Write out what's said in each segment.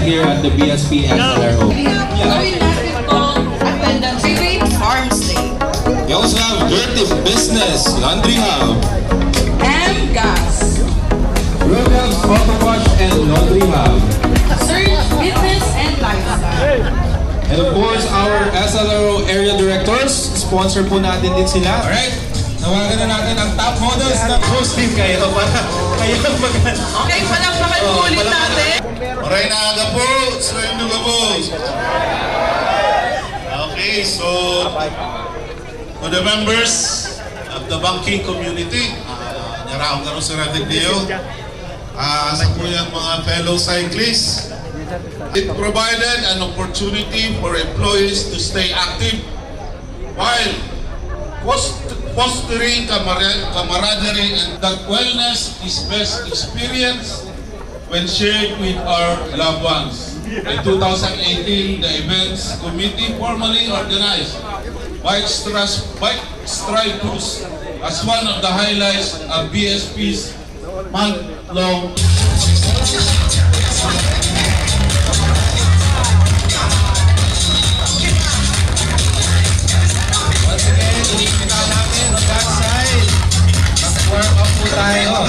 here at the BSP SLRO. Gawin natin itong attendance Great Farms Day. We also have Dirty Business Laundry Hub. M-Gas. Rodel's Auto Wash and Laundry Hub. Surge Fitness and Lifestyle. And of course, our SLRO area directors, sponsor po natin din sila. Alright, nawagan na natin ang top models ng hosting kayo para kayo Okay, palakpakan po ulit natin. Maray na aga po, sweldo ka po. Okay, so to the members of the banking community, nyaraw ka rin sa natin niyo, sa kuyang mga fellow cyclists, it provided an opportunity for employees to stay active while fostering camaraderie, and that wellness is best experienced when shared with our loved ones. In 2018, the events committee formally organized Bike Strikers as one of the highlights of BSP's month-long. Once again, inikita natin ang backside. Mag-warm up po tayo.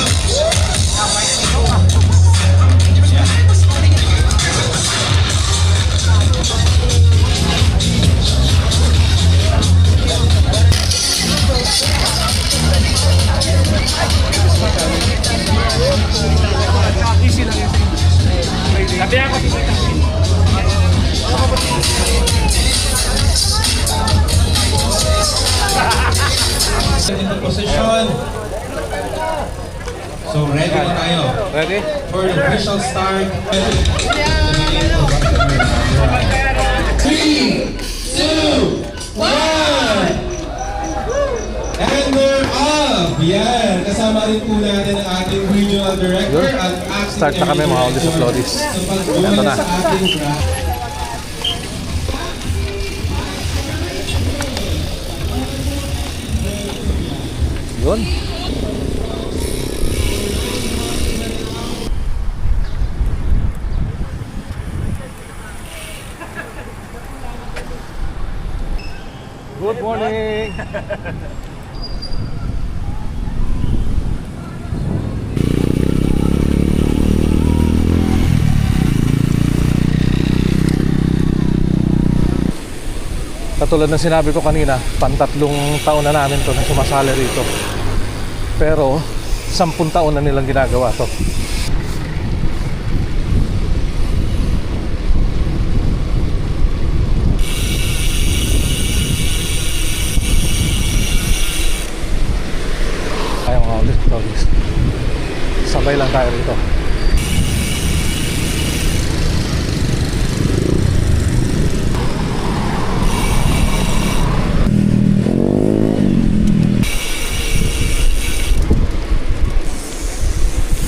In the position. So ready na tayo. Ready? For the official start. 3, 2, 1! And we're off! Yan! Kasama rin po natin ang ating regional director at acting Start na kami mga Oldies of Lodis. Ito na. sa ating graph. Yun. Good morning. Katulad ng sinabi ko kanina, pantatlong taon na namin to na sumasali rito. Pero 10 taon na nilang ginagawa to. Ayaw mga ulit, sabay lang tayo rito.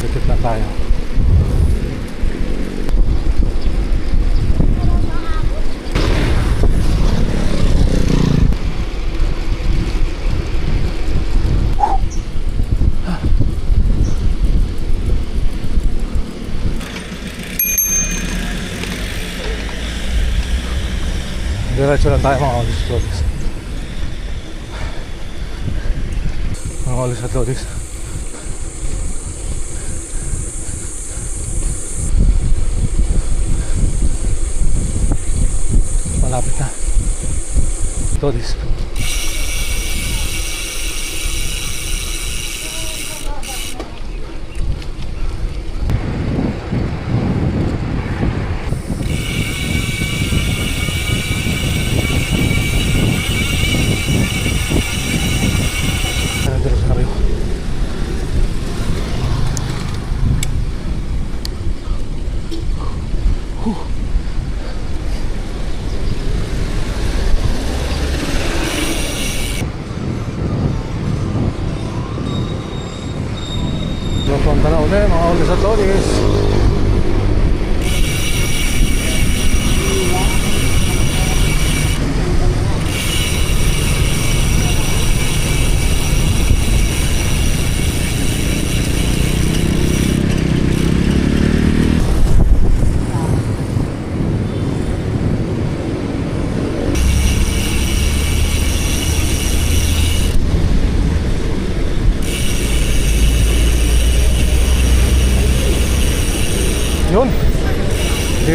Dikit na tayo. Diretso lang tayo mga Oldies at Lodis. Mga Oldies at Lodis. Malapit na. Lodis. Diretso na kayo. Punta na ulit mga Oldies at Lodis.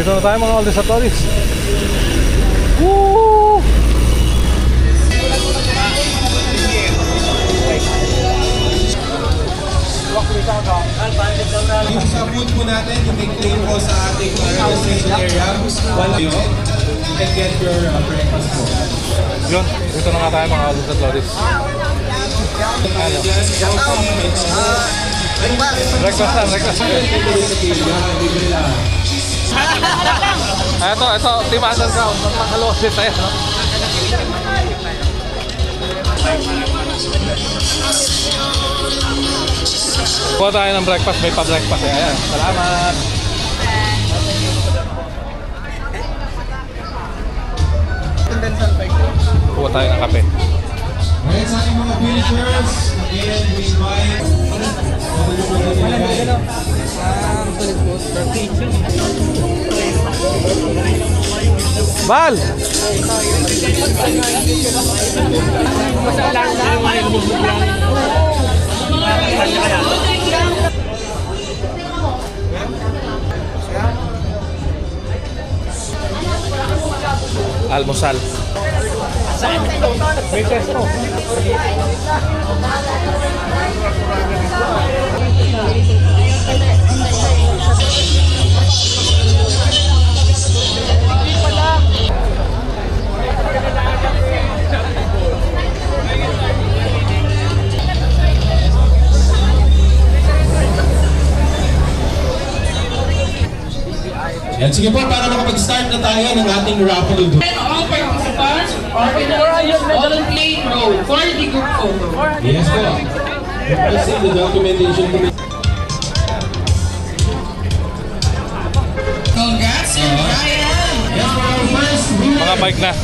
Dito na tayo mga oldies at oldies. Woo! Yung sa food po natin, yung may claim po sa ating registration area, wala yun. You can get your breakfast po. Yun, dito na nga tayo mga oldies at oldies. Breakfast na, breakfast na. Ito, Team Underground, mga kalosis tayo, no? Kuha tayo ng breakfast, may pa-breakfast eh. Ayan, salamat. Kuha tayo ng kape. Alright, sa ating mga villagers, again, we invite Val! Almusal. May testo. Yan, sige po, para makapag-start na tayo ng ating raffle. All participants are in a volunteer road for the group photo. Yes po. Requesting the documentation committee. Congrats, Sir Brian! Yes po, our first winner. Mga bike na.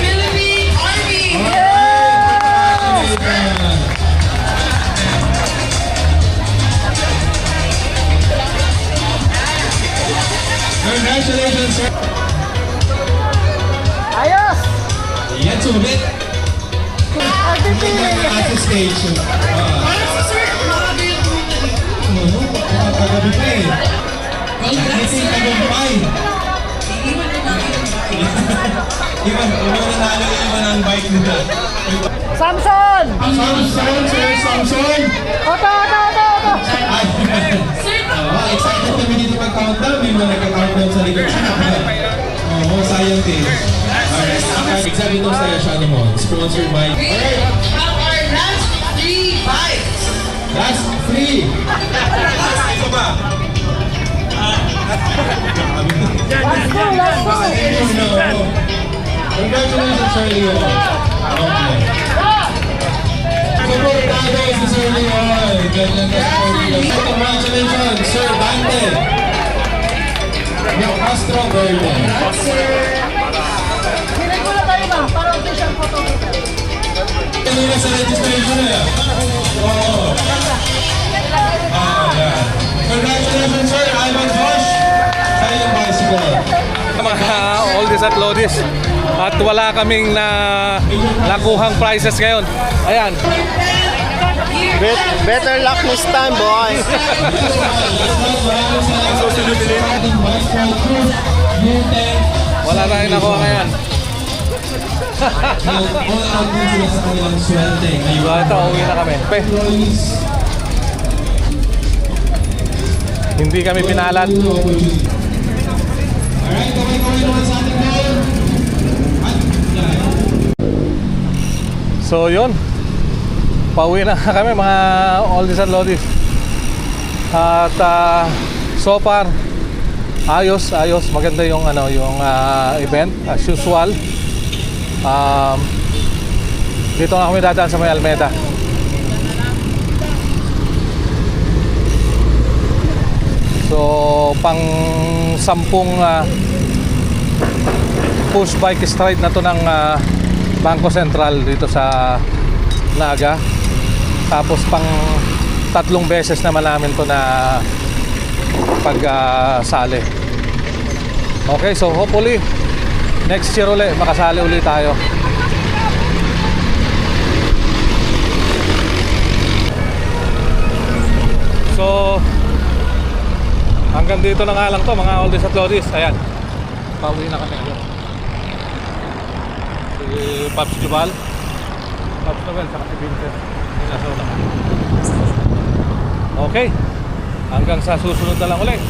Philippine Army! Congratulations, sir. Ayos! Yan, sulit. At station. Sir, grabe yung group na dito. Kagabi pa eh. Congrats, Ito yung sir! tagumpay. Iba nanalo yung iba ng bike nila. Samson! Samson, sir, Samson. Oto! Ay, excited kami dito mag-countdown. May mga nagka-countdown sa likod. Oo, scientist. Alright, excited nung saya siya naman. Sponsored by... We have our last 3 bikes. Last 3. Ito ba? Congratulations, Sir Leo. Okay. Supportado si Sir Leo. Ganyan na Sir Leo. Congratulations, Sir Dante. Yung Castro Verde. Sinay ko na tayo ba? Para official photo. Kanina sa registration eh. Oo. Yeah. Congratulations, Sir Ivan Josh. Sa iyong bicycle. Mga oldies at lodies. At wala kaming nakuhang prizes ngayon. Ayan. Better luck next time, boy. Wala tayong nakuha ngayon. Ito, uwi na kami. Hindi kami pinalat. So yun, pauwi na kami mga oldies and lodies. At so far ayos, maganda yung event as usual. Dito na kami dadaan sa may Almeda. So pang 10 push bike stride na to ng Bangko Sentral dito sa Naga. Tapos pang 3 beses naman namin to na pagsali. Okay, so hopefully next year ulit makasali ulit tayo. So Hanggang dito na nga lang to mga oldies at lodies. Ayan, pauwi na kami ngayon. Si Pops Jubal, Pops Noel, saka si Vincent. Okay, hanggang sa susunod na lang ulit.